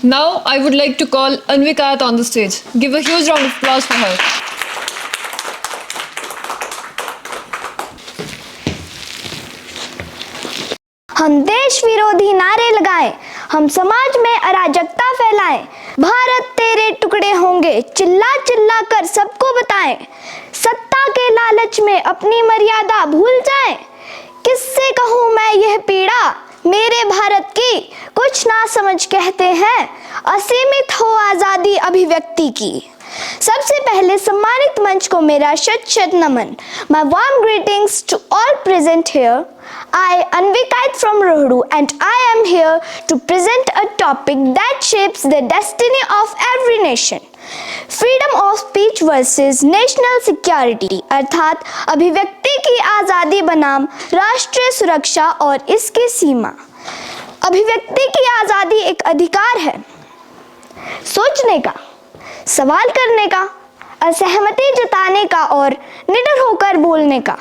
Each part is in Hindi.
Now I would like to call Anvikat on the stage. Give a huge round of applause for her. हम देश विरोधी नारे लगाएं, हम समाज में अराजकता फैलाएं, भारत तेरे टुकड़े होंगे चिल्ला चिल्ला कर सबको बताएं, सत्ता के लालच में अपनी मर्यादा भूल जाएं, किससे कहूँ मैं यह पीड़ा मेरे भारत की कुछ ना समझ कहते हैं, असीमित हो आज़ादी अभिव्यक्ति की। सबसे पहले सम्मानित मंच को मेरा शत शत नमन। My warm greetings to all present here. I, Anvikat from Rohdu, and I am here to present a topic that shapes the destiny of every nation. Freedom of speech versus national security, अर्थात अभिव्यक्ति की आज़ादी बनाम राष्ट्रीय सुरक्षा और इसकी सीमा। अभिव्यक्ति की आज़ादी एक अधिकार है, सोचने का, सवाल करने का, असहमति जताने का और निडर होकर बोलने का।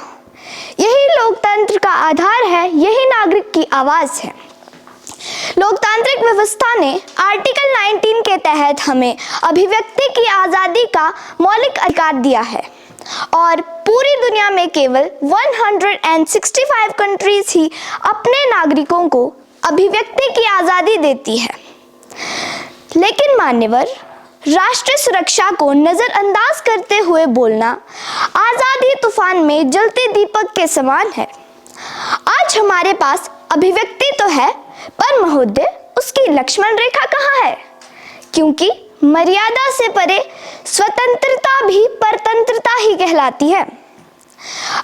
यही लोकतंत्र का आधार है, यही नागरिक की आवाज़ है। लोकतांत्रिक व्यवस्था ने आर्टिकल 19 के तहत हमें अभिव्यक्ति की आज़ादी का मौलिक अधिकार दिया है और पूरी दुनिया में केवल 165 कंट्रीज ही अपने नागरिकों को अभिव्यक्ति की आज़ादी देती है। लेकिन मान्यवर, राष्ट्रीय सुरक्षा को नज़रअंदाज करते हुए बोलना आज़ादी तूफान में जलते दीपक के समान है। आज हमारे पास अभिव्यक्ति तो है, पर महोदय उसकी लक्ष्मण रेखा कहाँ है? क्योंकि मर्यादा से परे स्वतंत्रता भी परतंत्रता ही कहलाती है।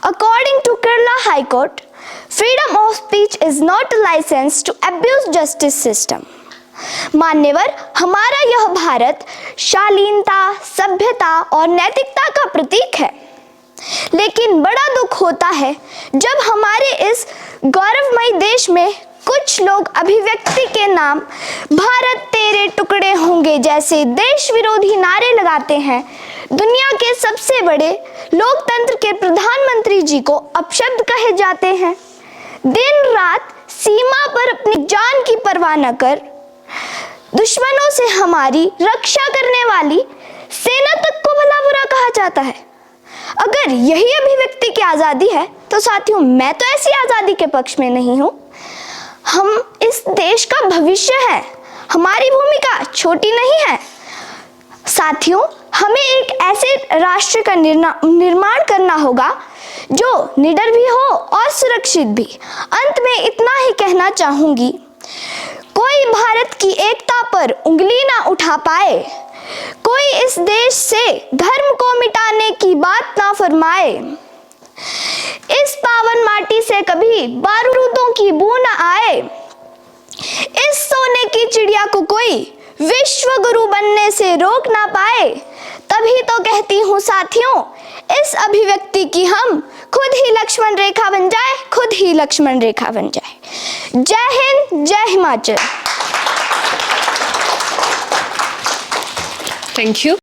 According to Kerala High Court, freedom of speech is not a license to abuse justice system. मान्यवर, हमारा यह भारत शालीनता, सभ्यता और नैतिकता का प्रतीक है। लेकिन बड़ा दुख होता है जब हमारे इस गौरवमयी देश में कुछ लोग अभिव्यक्ति के नाम भारत तेरे टुकड़े होंगे जैसे देश विरोधी नारे लगाते हैं। दुनिया के सबसे बड़े लोकतंत्र के प्रधानमंत्री जी को अपशब्द कहे जाते हैं। दिन रात सीमा पर अपनी जान की परवाह न कर दुश्मनों से हमारी रक्षा करने वाली सेना तक को भला बुरा कहा जाता है। अगर यही अभिव्यक्ति की आज़ादी है तो साथियों, मैं तो ऐसी आज़ादी के पक्ष में नहीं हूँ। हम इस देश का भविष्य है, हमारी भूमिका छोटी नहीं है। साथियों, हमें एक ऐसे राष्ट्र का निर्माण करना होगा जो निडर भी हो और सुरक्षित भी। अंत में इतना ही कहना चाहूँगी, कोई भारत की एकता पर उंगली ना उठा पाए, कोई इस देश से धर्म को मिटाने की बात ना फरमाए, इस पावन माटी से कभी बारूदों की बू ना आए, इस सोने की चिड़िया को कोई विश्व गुरु बनने से रोक ना पाए, तभी तो कहती हूँ साथियों, इस अभिव्यक्ति की हम खुद ही लक्ष्मण रेखा बन जाए, खुद ही लक्ष्मण रेखा बन जाए। जय हिंद, जय हिमाचल। Thank you.